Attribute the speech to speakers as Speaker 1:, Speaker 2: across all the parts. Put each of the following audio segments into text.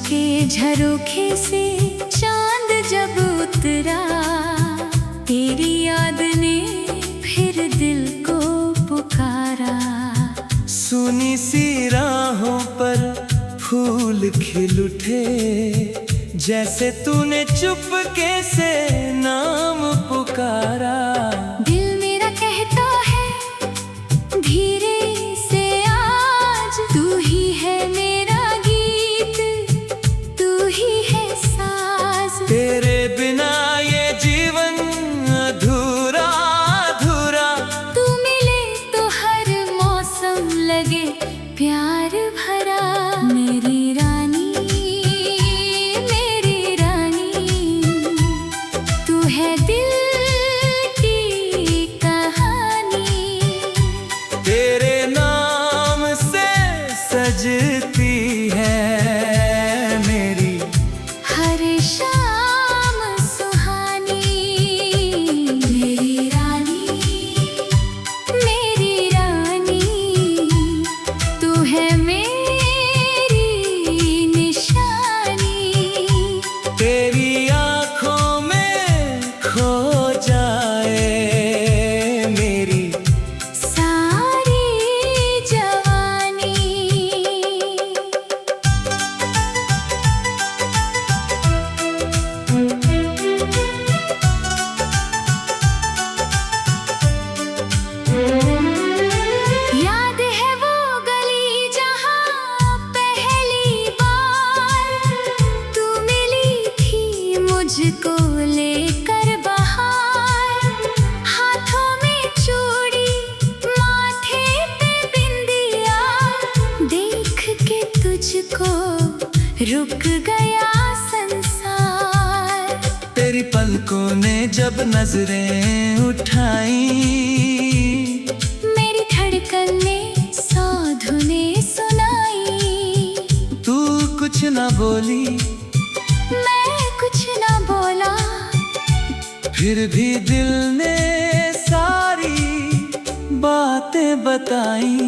Speaker 1: के झरोखे से चांद जब उतरा, तेरी याद ने फिर दिल को पुकारा।
Speaker 2: सुनी सी राहों पर फूल खिल उठे, जैसे तूने चुपके से नाम पुकारा।
Speaker 1: दिल मेरा कहता है धीरे से आज, तू ही है मेरा गीत, तू ही है साज।
Speaker 2: तेरे बिना ये जीवन अधूरा अधूरा,
Speaker 1: तू मिले तो हर मौसम लगे प्यार भरा। मेरी रानी, मेरी रानी, तू है दिल की कहानी।
Speaker 2: तेरे नाम से सजती है मेरी
Speaker 1: हर शाम सुहानी। मेरी रानी, मेरी रानी, तू है मेरी निशानी।
Speaker 2: तेरी आँखों में खो जाए मेरी
Speaker 1: सारी जवानी। याद है वो गली जहाँ पहली बार तू मिली थी मुझको लेकर बाहर। हाथों में चूड़ी, माथे पे बिंदिया, देख के तुझको रुक गया संसार।
Speaker 2: तेरी पलकों ने जब नजरें उठाई,
Speaker 1: मेरी धड़कन ने सौ धुनें सुनाई।
Speaker 2: तू कुछ ना बोली,
Speaker 1: मैं कुछ ना बोला,
Speaker 2: फिर भी दिल ने सारी बातें बताई।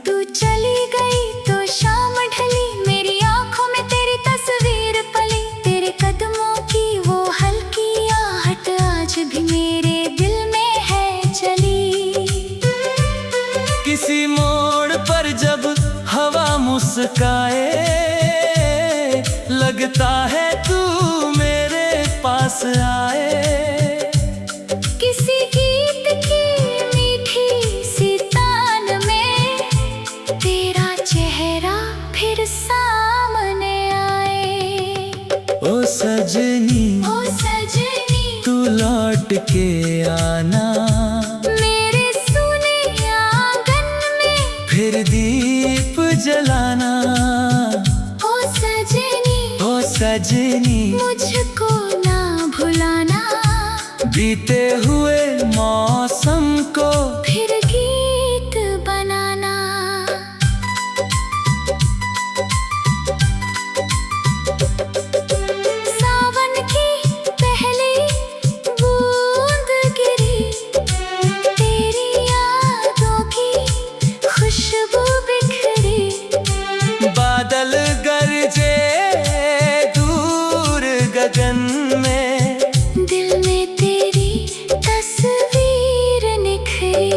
Speaker 1: तू चली गई तो शाम ढली, मेरी आंखों में तेरी तस्वीर पली। तेरे कदमों की वो हल्की आहट आज भी मेरे दिल में है चली।
Speaker 2: किसी मोड़ पर जब हवा मुस्काए, लगता है तू मेरे पास आए।
Speaker 1: किसी गीत की मीठी सी तान में तेरा चेहरा फिर सामने आए।
Speaker 2: ओ सजनी,
Speaker 1: ओ सजनी,
Speaker 2: तू लौट के आना,
Speaker 1: मेरे सुने आंगन में
Speaker 2: फिर दीप जलाना।
Speaker 1: ओ सजनी,
Speaker 2: ओ सजनी,
Speaker 1: मुझको ना भुलाना,
Speaker 2: बीते हुए मौसम को
Speaker 1: फिर गीत बनाना। सावन की पहली बूंद गिरी, तेरी यादों की खुशबू बिखरी।
Speaker 2: बादल गरजे दूर गगन में,
Speaker 1: दिल में तेरी तस्वीर निखरी।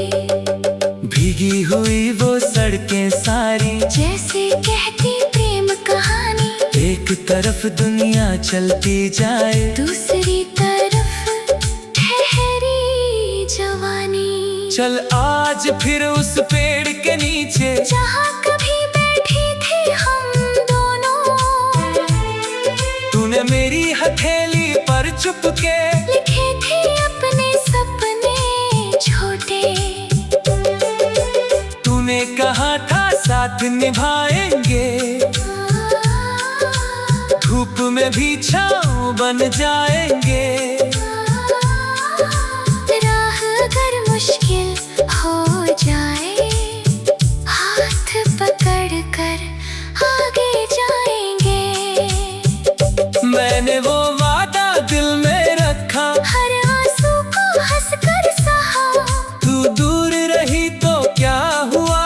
Speaker 2: भीगी हुई वो सड़कें सारी,
Speaker 1: जैसे कहती प्रेम कहानी।
Speaker 2: एक तरफ दुनिया चलती जाए,
Speaker 1: दूसरी तरफ ठहरी जवानी।
Speaker 2: चल आज फिर उस पेड़ के नीचे,
Speaker 1: जहाँ कभी बैठे थे हम दोनों।
Speaker 2: तूने मेरी हथेली पर चुपके
Speaker 1: लिखे थे अपने सपने छोटे।
Speaker 2: तूने कहा था साथ निभाएंगे, धूप में भी छाँव बन जाएंगे।
Speaker 1: राह अगर मुश्किल हो जाए, हाथ पकड़ कर आगे जाएंगे।
Speaker 2: मैंने वो वादा दिल में रखा,
Speaker 1: हर आंसू को हंसकर सहा।
Speaker 2: तू दूर रही तो क्या हुआ,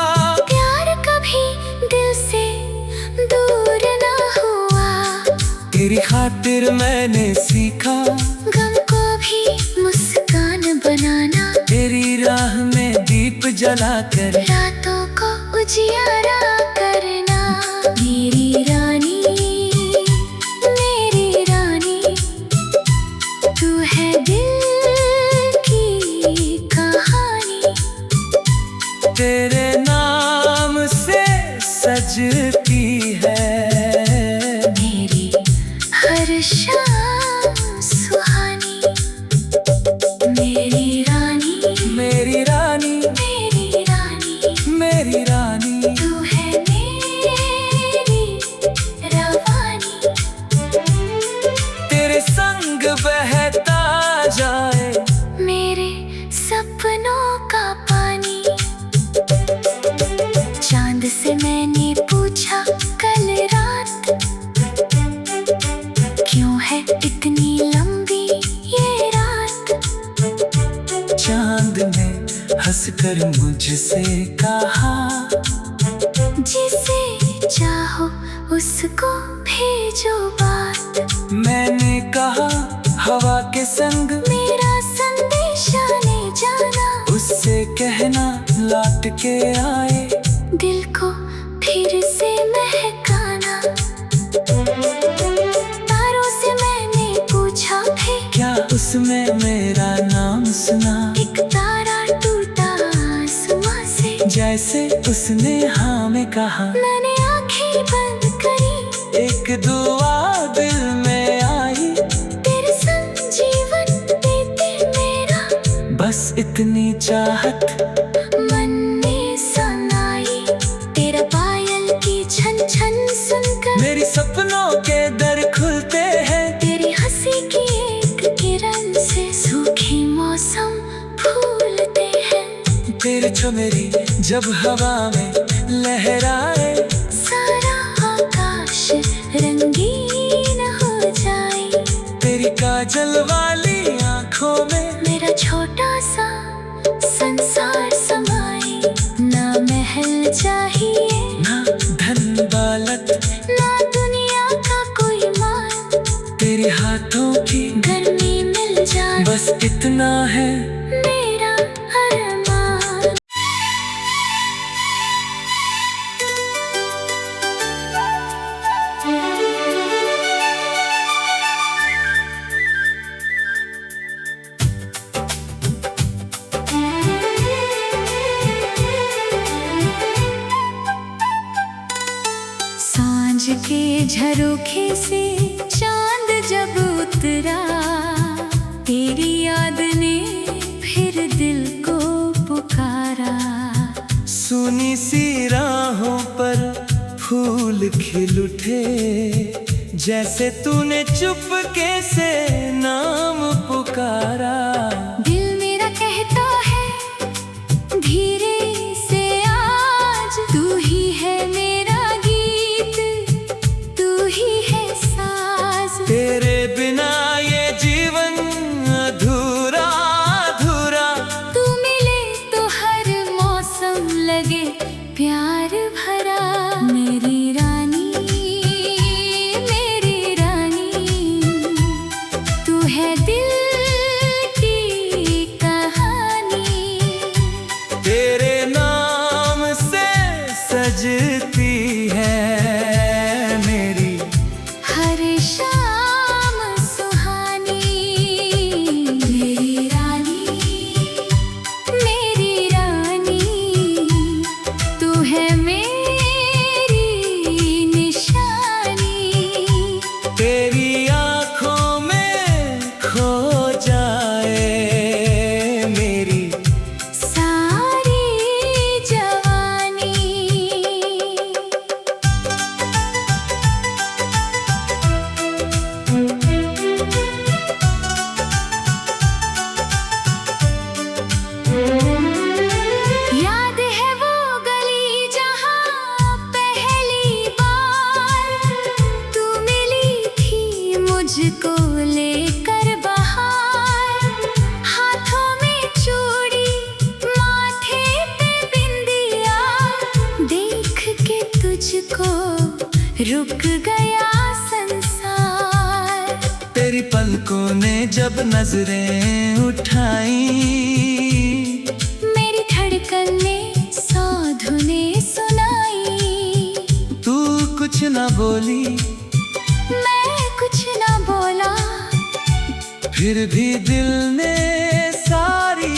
Speaker 1: प्यार कभी दिल से दूर ना हुआ।
Speaker 2: मैंने सीखा
Speaker 1: गम को भी मुस्कान बनाना,
Speaker 2: तेरी राह में दीप जलाकर
Speaker 1: रातों को उजियारा करना। मेरी रानी, मेरी रानी, तू है दिल की कहानी।
Speaker 2: तेरे नाम से सजती है
Speaker 1: मेरी हर शाम सुहानी। मेरी रानी,
Speaker 2: मेरी रानी,
Speaker 1: मेरी रानी,
Speaker 2: मेरी रानी,
Speaker 1: तू है मेरी रवानी।
Speaker 2: तेरे संग बहता जाए
Speaker 1: मेरे सपनों का पानी। चांद से मैंने पूछा कल रात, क्यों है इतनी लंबी ये रात।
Speaker 2: चांद ने हंसकर मुझसे कहा,
Speaker 1: जिसे चाहो उसको भेजो बात।
Speaker 2: मैंने कहा हवा के संग
Speaker 1: मेरा संदेशा ले जाना,
Speaker 2: उससे कहना लौट के आए।
Speaker 1: दिल को फिर से महकाना। तारों से मैंने पूछा भी,
Speaker 2: क्या उसमें मेरा नाम सुना।
Speaker 1: एक तारा टूटा आसमां से,
Speaker 2: जैसे उसने हाँ में कहा।
Speaker 1: मैंने आंखें बंद करी,
Speaker 2: एक दुआ दिल में आई,
Speaker 1: तेरे संग जीवन देते मेरा।
Speaker 2: बस इतनी चाहत
Speaker 1: मन में सनाई, तेरा पायल की छन छन सुनकर
Speaker 2: मेरी सपनों के दर खुलते हैं।
Speaker 1: तेरी हंसी की एक किरण से सूखे मौसम फूलते हैं।
Speaker 2: तेरे छमेरी जब हवा में लहराए,
Speaker 1: सारा आकाश रंगीन हो जाए।
Speaker 2: तेरी काजल वाली आंखों में
Speaker 1: मेरा छोटा सा संसार समाए। ना महल चाहिए,
Speaker 2: ना धन दौलत,
Speaker 1: ना दुनिया का कोई मान,
Speaker 2: तेरे हाथों की
Speaker 1: गर्मी मिल जाए।
Speaker 2: बस इतना है
Speaker 1: मेरा अरमान। सांझ के झरोखे से चांद जब उतरा, तेरी याद ने फिर दिल को पुकारा।
Speaker 2: सुनी सी राहों पर फूल खिल उठे, जैसे तूने चुपके से नाम पुकारा।
Speaker 1: दिल मेरा कहता है धीरे से आज, तू ही है मेरा गीत, तू ही है साज।
Speaker 2: तेरे बिना ये जीवन अधूरा अधूरा,
Speaker 1: तू मिले तो हर मौसम लगे प्यार भरा। मेरी रानी, मेरी रानी, तू है दिल की कहानी।
Speaker 2: तेरे नाम से सजती है मेरी
Speaker 1: हर शाम सुहानी। मेरी रानी, मेरी रानी, तू है मेरी निशानी।
Speaker 2: तेरी आंखों में खो जाए मेरी
Speaker 1: सारी जवानी। याद है वो गली जहाँ पहली बार तू मिली थी मुझको लेकर बाहर। हाथों में चूड़ी, माथे पे बिंदिया, देख के तुझको रुक गया संसार।
Speaker 2: तेरी पलकों ने जब नजरें उठाई,
Speaker 1: मेरी धड़कन ने सौ धुनें सुनाई।
Speaker 2: तू कुछ ना बोली,
Speaker 1: मैं कुछ ना बोला,
Speaker 2: फिर भी दिल ने सारी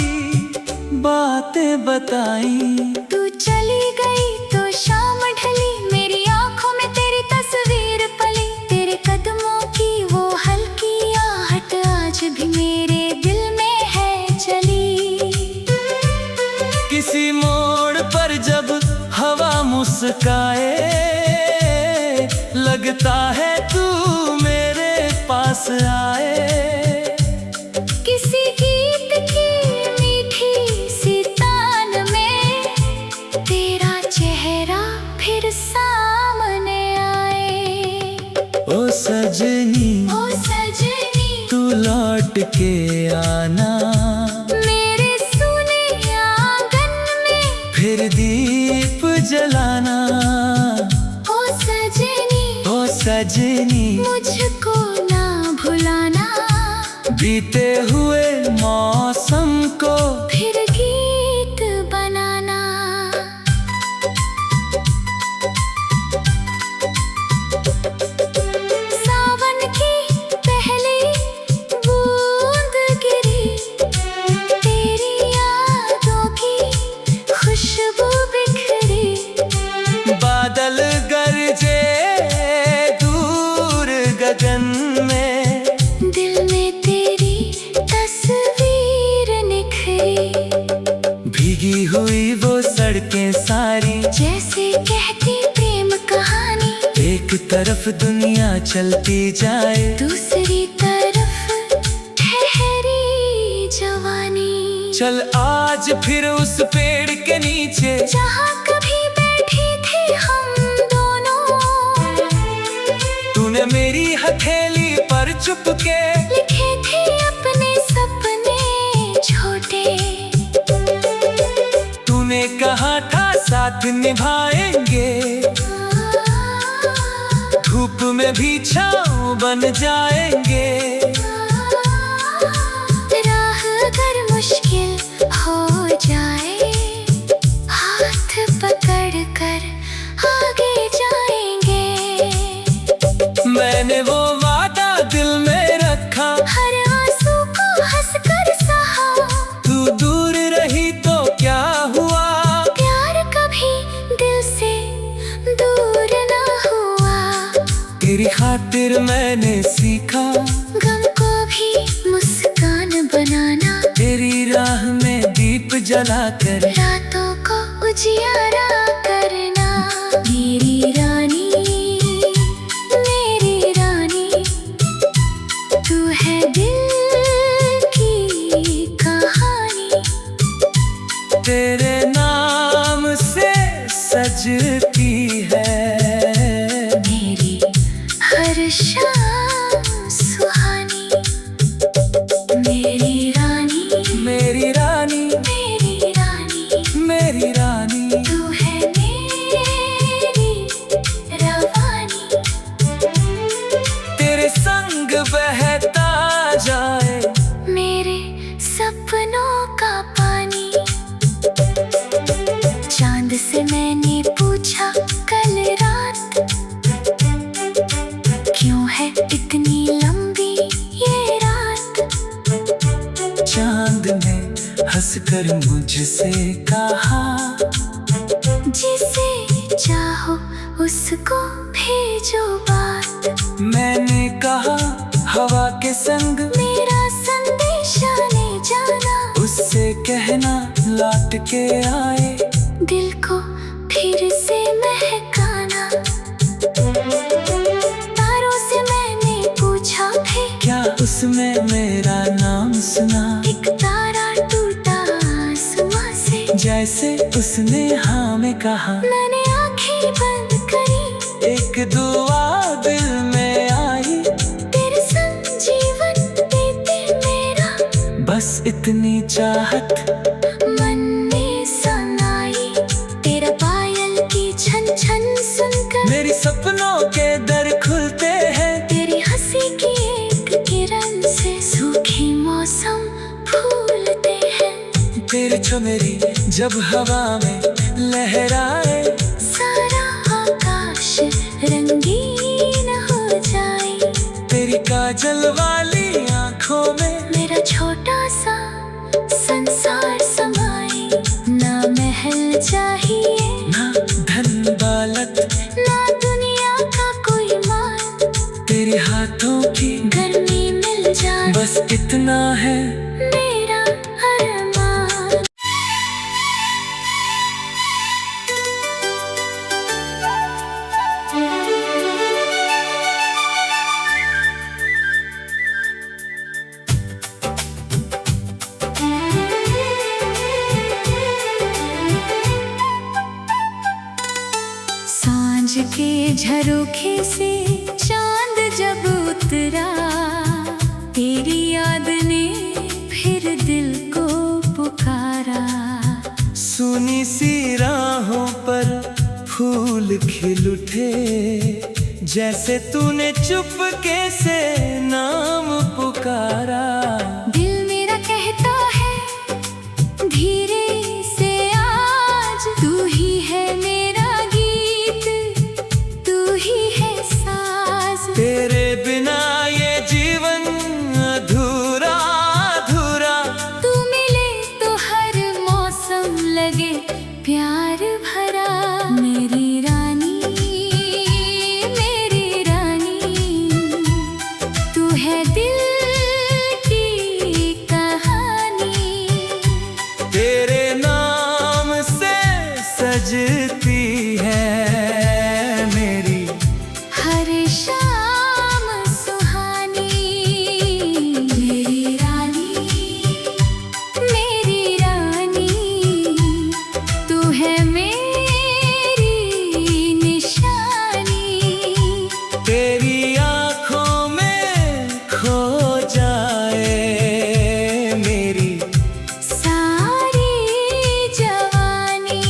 Speaker 2: बातें बताई।
Speaker 1: तू चली गई तो शाम ढली, मेरी आंखों में तेरी तस्वीर पली। तेरे कदमों की वो हल्की आहट आज भी मेरे दिल में है चली।
Speaker 2: किसी मोड़ पर जब हवा मुस्काए, लगता है तू मेरे पास आए।
Speaker 1: किसी गीत की मीठी सी तान में तेरा चेहरा फिर सामने आए।
Speaker 2: ओ सजनी,
Speaker 1: ओ सजनी,
Speaker 2: तू लौट के आना,
Speaker 1: मेरे सुने आंगन में
Speaker 2: फिर दीप जलाना।
Speaker 1: ओ सजनी,
Speaker 2: ओ सजनी,
Speaker 1: मुझको ना भुलाना,
Speaker 2: बीते हुए मौसम को
Speaker 1: फिर गीत बनाना। सावन की पहली बूंद गिरी, तेरी यादों की खुशबू बिखरी।
Speaker 2: बादल गरजे दूर गगन में,
Speaker 1: दिल में तेरी तस्वीर निखरी।
Speaker 2: भीगी हुई वो सड़कें सारी,
Speaker 1: जैसे कहती प्रेम कहानी,
Speaker 2: एक तरफ दुनिया चलती जाए,
Speaker 1: दूसरी तरफ ठहरी जवानी।
Speaker 2: चल आज फिर उस पेड़ के नीचे,
Speaker 1: जहाँ कभी बैठी थी हम दोनों,
Speaker 2: तूने मेरी हथेली पर चुपके
Speaker 1: लिखे थे अपने सपने छोटे।
Speaker 2: तूने कहा था साथ निभाएंगे, धूप में भी छाँव बन जाएंगे।
Speaker 1: राह अगर मुश्किल हो जाए, हाथ पकड़ कर आगे जाएंगे।
Speaker 2: मैंने वो वादा दिल में रखा,
Speaker 1: हर आंसू को हंसकर सहा।
Speaker 2: तू दूर रही तो क्या हुआ,
Speaker 1: प्यार कभी दिल से दूर ना हुआ।
Speaker 2: तेरी खातिर मैंने सीखा,
Speaker 1: गम को भी मुस्कान बनाना,
Speaker 2: तेरी राह में दीप जलाकर
Speaker 1: रातों को उजियारा करना। मेरी रानी, मेरी रानी, तू है दिल की कहानी।
Speaker 2: तेरे नाम से सजती है
Speaker 1: मेरी हर शाम सुहानी। मेरी रानी,
Speaker 2: मेरी रानी,
Speaker 1: मेरी रानी,
Speaker 2: मेरी रानी।
Speaker 1: तू है मेरी रवानी।
Speaker 2: तेरे संग बहता जाए
Speaker 1: मेरे सपनों का पानी। चांद से मैंने पूछा कल रात, क्यों है इतनी लंबी ये रात।
Speaker 2: चांद ने हंसकर मुझसे कहा,
Speaker 1: जिसे चाहो उसको भेजो बात।
Speaker 2: मैंने कहा हवा के संग
Speaker 1: मेरा संदेशा ले जाना,
Speaker 2: उससे कहना लौट के आए,
Speaker 1: दिल को फिर से महकाना। तारों से मैंने पूछा भी,
Speaker 2: क्या उसमें मेरा नाम सुना।
Speaker 1: एक तारा टूटा आसमां से,
Speaker 2: जैसे उसने हाँ में कहा,
Speaker 1: मैंने आंखें बंद करी।
Speaker 2: एक दुआ दिल में आई,
Speaker 1: तेरे संग जीवन बीते मेरा,
Speaker 2: बस इतनी चाहत
Speaker 1: मन में सनाई। तेरा पायल की छन छन सुनकर
Speaker 2: मेरी सपनों के दर खुलते हैं।
Speaker 1: तेरी हंसी की एक किरण
Speaker 2: जब हवा में लहराए,
Speaker 1: सारा आकाश रंगीन हो जाए।
Speaker 2: तेरी काजल वाली आंखों में
Speaker 1: मेरा छोटा सा संसार समाए। ना महल चाहिए,
Speaker 2: ना धन दौलत,
Speaker 1: ना दुनिया का कोई माल।
Speaker 2: तेरे हाथों की
Speaker 1: गर्मी मिल जाए,
Speaker 2: बस इतना है
Speaker 1: मेरा अरमान। सांझ के झरोखे से चांद जब उतरा, तेरी याद ने फिर दिल को पुकारा।
Speaker 2: सुनी सी राहों पर फूल खिल उठे, जैसे तूने चुपके से नाम पुकारा।
Speaker 1: दिल मेरा कहता है धीरे से आज, तू ही है मेरा गीत, तू ही है साज।
Speaker 2: तेरे बिना ये जीवन अधूरा अधूरा,
Speaker 1: तू मिले तो हर मौसम लगे प्यार भरा। मेरी रानी, मेरी रानी, तू है दिल की कहानी।
Speaker 2: तेरे नाम से सजती है मेरी
Speaker 1: हर शाम सुहानी। मेरी रानी, मेरी रानी, तू है मेरी निशानी।
Speaker 2: तेरी आँखों में खो जाए मेरी
Speaker 1: सारी जवानी।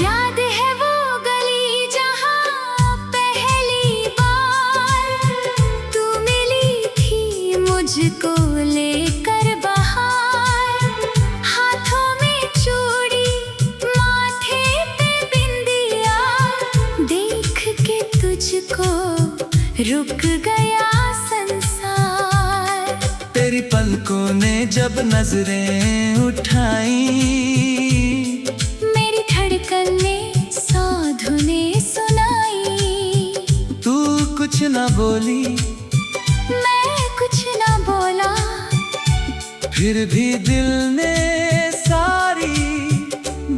Speaker 1: याद है वो गली जहाँ पहली बार तू मिली थी मुझको लेकर बाहर। हाथों में चूड़ी, माथे पे बिंदिया, देख के तुझको रुक गया संसार।
Speaker 2: तेरी पलकों ने जब नजरें उठाई,
Speaker 1: मेरी धड़कन ने सौ धुनें सुनाई।
Speaker 2: तू कुछ ना बोली,
Speaker 1: मैं कुछ ना बोला,
Speaker 2: फिर भी दिल ने सारी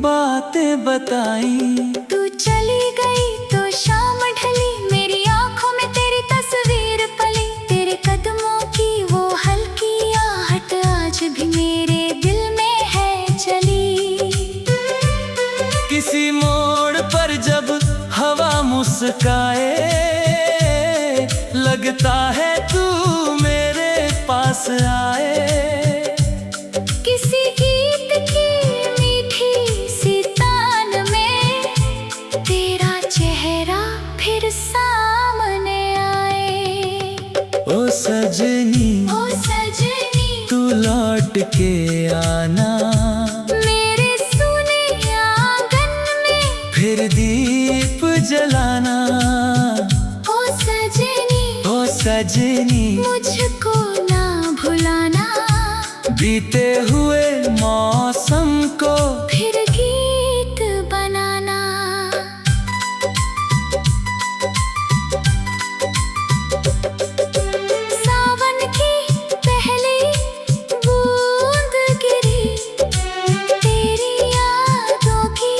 Speaker 2: बातें बताई।
Speaker 1: तू चली गई तो शाम ढली, मेरी आंखों में तेरी तस्वीर पली। तेरे कदमों की वो हल्की आहट आज भी मेरे दिल में है चली।
Speaker 2: किसी मोड़ पर जब हवा मुस्काए, लगता है तू मेरे पास आए।
Speaker 1: किसी गीत की मीठी सी तान में तेरा चेहरा फिर सामने आए।
Speaker 2: ओ सजनी,
Speaker 1: ओ सजनी,
Speaker 2: तू लौट के आना,
Speaker 1: मेरे सुने आंगन में
Speaker 2: फिर दीप जलाना।
Speaker 1: ओ सजनी,
Speaker 2: ओ सजनी,
Speaker 1: मुझको ना भुलाना।
Speaker 2: बीते हुए मौसम को
Speaker 1: फिर गीत बनाना। सावन की पहली बूंद गिरी, तेरी यादों की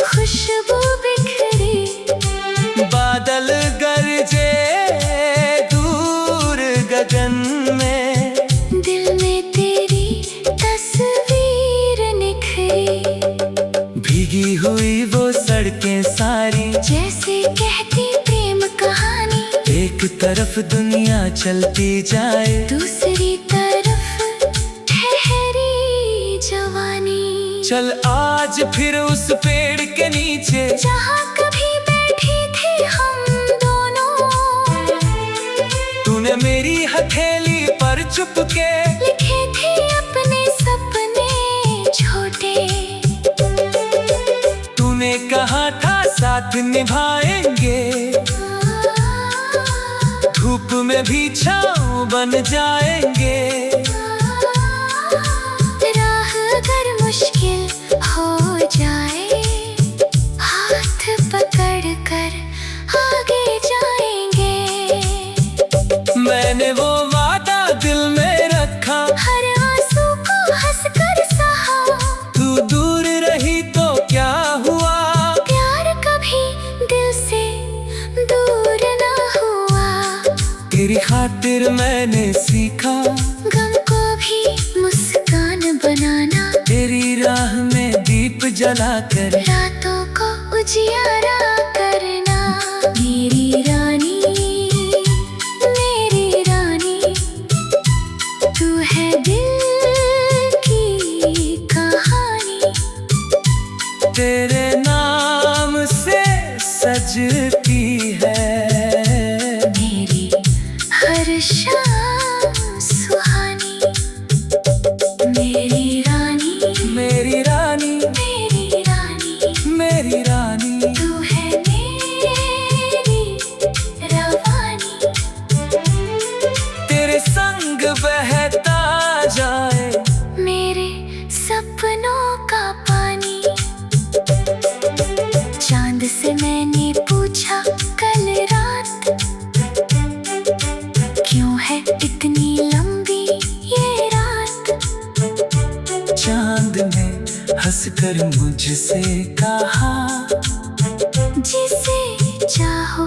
Speaker 1: खुशबू बिखरी।
Speaker 2: बादल गरजे दूर गगन में,
Speaker 1: दिल में तेरी तस्वीर निखरी।
Speaker 2: भीगी हुई वो सड़कें सारी,
Speaker 1: जैसे कहती प्रेम कहानी।
Speaker 2: एक तरफ दुनिया चलती जाए,
Speaker 1: दूसरी तरफ ठहरी जवानी।
Speaker 2: चल आज आज फिर उस पेड़ के नीचे
Speaker 1: जहाँ कभी बैठी थी हम दोनों,
Speaker 2: तूने मेरी हथेली पर चुपके
Speaker 1: लिखे थे अपने सपने छोटे।
Speaker 2: तूने कहा था साथ निभाएंगे, धूप में भी छाँव बन जाएंगे।
Speaker 1: राह अगर मुश्किल हो जाए, हाथ पकड़ कर आगे जाएंगे।
Speaker 2: मैंने वो वादा दिल में रखा,
Speaker 1: हर आंसू को हंसकर सहा।
Speaker 2: तू दूर रही तो क्या हुआ,
Speaker 1: प्यार कभी दिल से दूर ना हुआ।
Speaker 2: तेरी खातिर मैंने सीखा
Speaker 1: गम को भी मुस्कान बनाना,
Speaker 2: तेरी राह में दीप जलाकर
Speaker 1: रातों को उजियारा करना। मेरी रानी, मेरी रानी, तू है दिल की कहानी।
Speaker 2: तेरे नाम से सजती है
Speaker 1: मेरी हर शाम सुहानी। मेरी रानी,
Speaker 2: मेरी रानी,
Speaker 1: मेरी रानी,
Speaker 2: मेरी रानी।
Speaker 1: तू है मेरी रवानी।
Speaker 2: तेरे संग बहता जाए
Speaker 1: मेरे सपनों का पानी। चांद से मैंने पूछा कल रात, क्यों है इतनी लंबी ये रात।
Speaker 2: चांद ने हंसकर मुझसे कहा,
Speaker 1: जिसे चाहो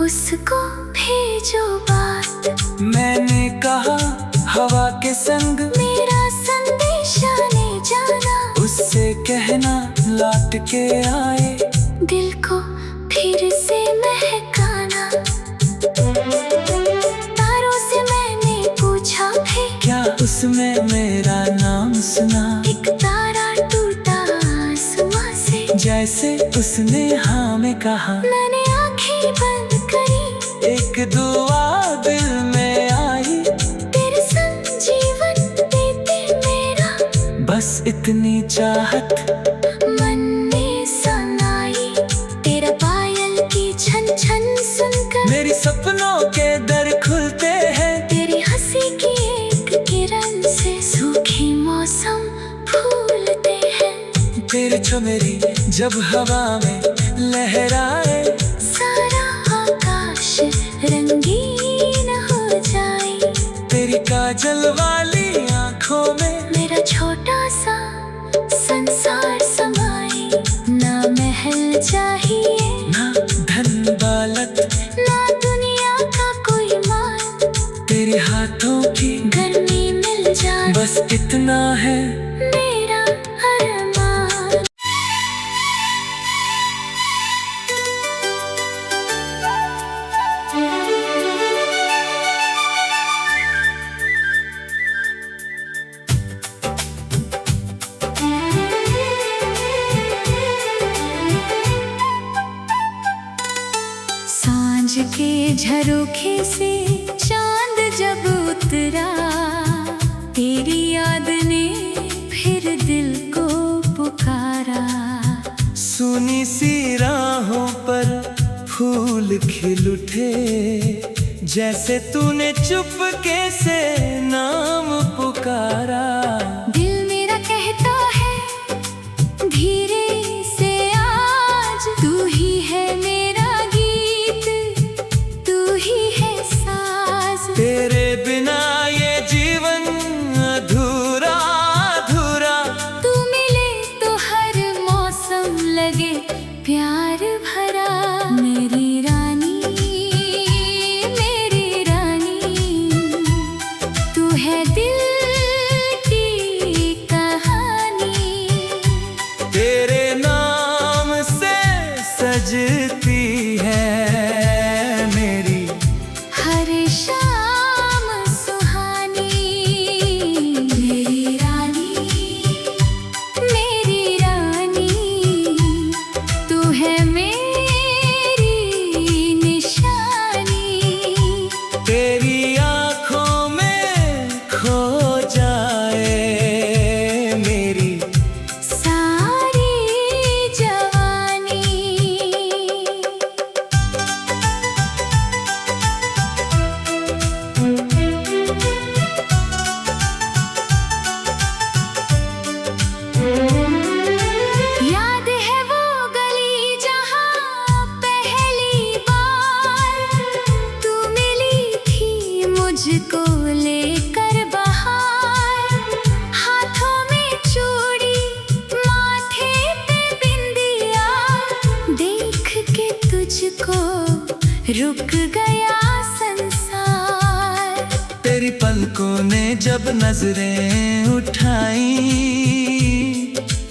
Speaker 1: उसको भेजो बात।
Speaker 2: मैंने कहा हवा के संग
Speaker 1: मेरा संदेशा ले जाना,
Speaker 2: उससे कहना लौट के आए।
Speaker 1: दिल को फिर से महकाना। तारों से मैंने पूछा है,
Speaker 2: क्या उसमें मेरा नाम सुना,
Speaker 1: एक तारा टूटा आसमां से।
Speaker 2: जैसे उसने हाँ में कहा।
Speaker 1: मैंने आंखें बंद करी,
Speaker 2: एक दुआ दिल में आई,
Speaker 1: तेरे संग जीवन देते मेरा।
Speaker 2: बस इतनी चाहत
Speaker 1: मन में सनाई, तेरा पायल की छन छन सुनकर
Speaker 2: मेरी सपनों के दर खुलते हैं।
Speaker 1: तेरी हंसी की एक किरण से सूखे मौसम फूलते हैं।
Speaker 2: तेरी मेरी जब हवा में लहराए,
Speaker 1: सारा आकाश रंगीन हो जाए।
Speaker 2: तेरी काजल वाली आंखों में
Speaker 1: मेरा छोटा सा संसार समाए। ना महल चाहिए,
Speaker 2: ना धन दौलत,
Speaker 1: ना दुनिया का कोई मान।
Speaker 2: तेरे हाथों की
Speaker 1: गर्मी मिल जाए,
Speaker 2: बस इतना है
Speaker 1: मेरा अरमान। सांझ के झरोखे से चांद जब उतरा, तेरी याद ने फिर दिल को पुकारा।
Speaker 2: सुनी सी राहों पर फूल खिल उठे, जैसे तूने चुपके से नाम पुकारा।
Speaker 1: दिल मेरा कहता है धीरे से आज, तू ही है मेरा गीत, तू ही है साज।
Speaker 2: तेरे बिना ये जीवन अधूरा अधूरा,
Speaker 1: तू मिले तो हर मौसम लगे प्यार भरा। मेरी रानी, मेरी रानी, तू है दिल की तुझको रुक गया संसार।
Speaker 2: तेरी पलकों ने जब नजरें उठाई,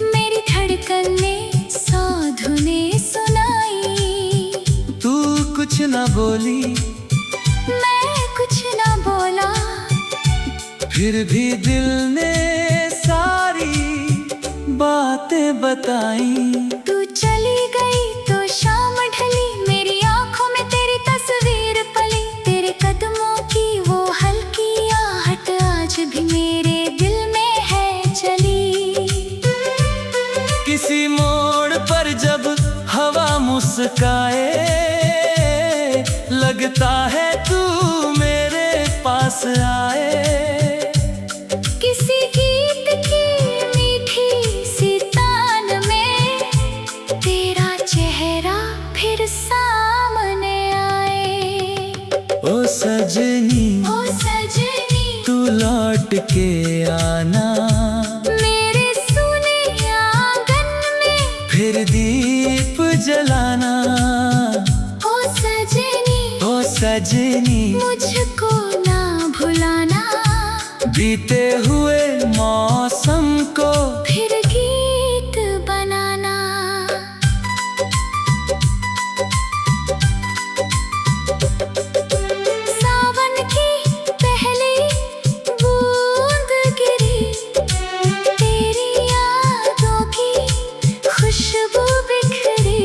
Speaker 1: मेरी धड़कन ने सौ धुनें सुनाई।
Speaker 2: तू कुछ ना बोली,
Speaker 1: मैं कुछ ना बोला,
Speaker 2: फिर भी दिल ने सारी बातें बताई।
Speaker 1: तू चली गई तो शाम ढली, मेरी आंखों में तेरी तस्वीर पली। तेरे कदमों की वो हल्की आहट आज भी मेरे दिल में है चली।
Speaker 2: किसी मोड़ पर जब हवा मुस्काए, लगता है तू मेरे पास आए।
Speaker 1: किसी गीत की मीठी सी तान में तेरा चेहरा फिर सामने आए।
Speaker 2: ओ सजनी,
Speaker 1: ओ सजनी,
Speaker 2: तू लौट के आना,
Speaker 1: मेरे सुने आंगन में
Speaker 2: फिर दीप जलाना।
Speaker 1: ओ सजनी,
Speaker 2: ओ सजनी,
Speaker 1: मुझको ना भुलाना,
Speaker 2: बीते हुए मौसम को
Speaker 1: फिर गीत बनाना। सावन की पहली बूंद गिरी, तेरी यादों की खुशबू बिखरी।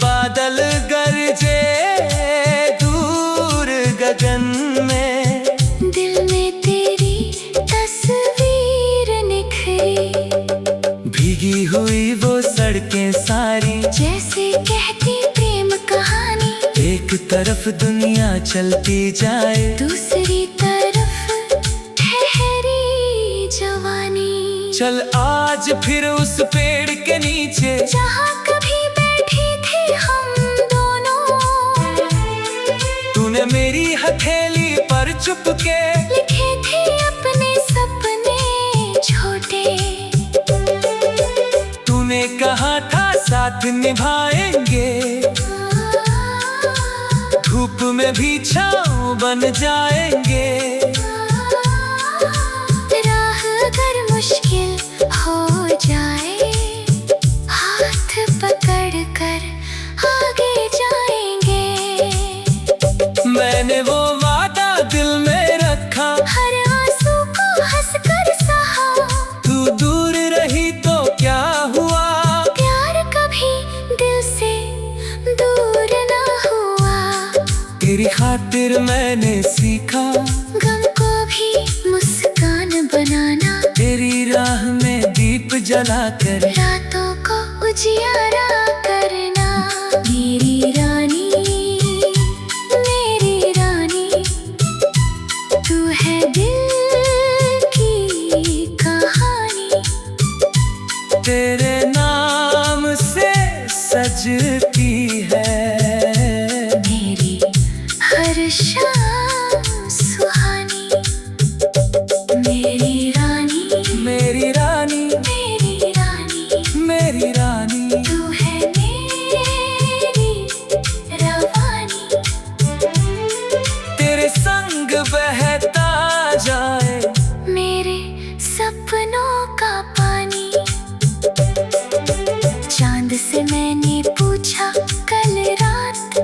Speaker 2: बादल गरजे दूर गगन में,
Speaker 1: दिल में तेरी तस्वीर निखरी।
Speaker 2: भीगी हुई वो सड़कें सारी,
Speaker 1: जैसे कहती प्रेम कहानी।
Speaker 2: एक तरफ दुनिया चलती जाए,
Speaker 1: दूसरी तरफ ठहरी जवानी।
Speaker 2: चल आज फिर उस पेड़ के नीचे,
Speaker 1: जहाँ कभी बैठे थे हम दोनों।
Speaker 2: तूने मेरी हथेली पर चुपके
Speaker 1: लिखे थे अपने सपने छोटे।
Speaker 2: तूने कहा था साथ निभाएंगे, धूप में भी छाँव बन जाएंगे।
Speaker 1: राह अगर मुश्किल हो जाए, हाथ पकड़ कर आगे जाएंगे।
Speaker 2: मैंने वो वादा दिल में रखा,
Speaker 1: हर आंसू को हंसकर सहा।
Speaker 2: तू दूर रही तो क्या हुआ,
Speaker 1: प्यार कभी दिल से दूर ना हुआ।
Speaker 2: तेरी खातिर मैंने सीखा,
Speaker 1: गम को भी मुस्कान बनाना।
Speaker 2: तेरी राह में दीप जलाकर
Speaker 1: रातों को उजियारा करना। मेरी रानी, मेरी रानी, तू है दिल की कहानी।
Speaker 2: तेरे नाम से सजती है
Speaker 1: मेरी हर शाम सुहानी। मेरी रानी,
Speaker 2: मेरी रानी,
Speaker 1: मेरी रानी,
Speaker 2: मेरी रानी।
Speaker 1: तू है मेरी रवानी।
Speaker 2: तेरे संग बहता जाए
Speaker 1: मेरे सपनों का पानी। चांद से मैंने पूछा कल रात,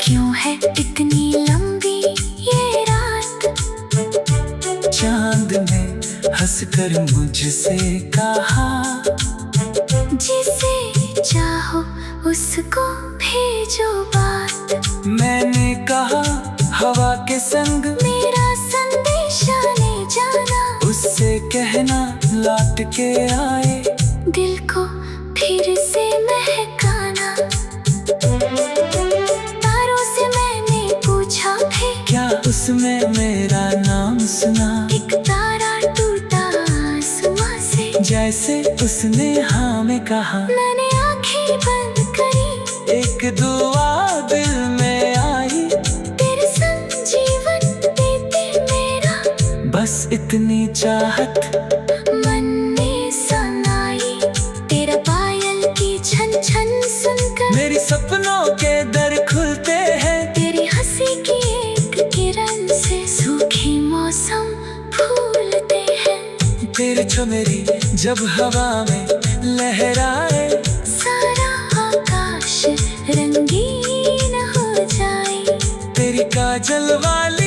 Speaker 1: क्यों है इतनी लंबी ये रात।
Speaker 2: चांद ने हंसकर मुझसे कहा,
Speaker 1: जिसे चाहो उसको भेजो बात।
Speaker 2: मैंने कहा हवा के संग
Speaker 1: मेरा संदेशा ले जाना।
Speaker 2: उससे कहना लौट के आए,
Speaker 1: दिल को फिर से महकाना। तारों से मैंने पूछा भी,
Speaker 2: क्या उसमें मेरा नाम सुना।
Speaker 1: एक तारा टूटा आसमां से,
Speaker 2: जैसे उसने हाँ में कहा।
Speaker 1: मैंने आंखें बंद करी,
Speaker 2: एक दुआ दिल में आई,
Speaker 1: तेरे संग जीवन देते मेरा।
Speaker 2: बस इतनी चाहत
Speaker 1: मन में सनाई, तेरा पायल की छन छन सुन
Speaker 2: छो मेरी जब हवा में लहराए,
Speaker 1: सारा आकाश रंगीन हो जाए।
Speaker 2: तेरी काजल वाली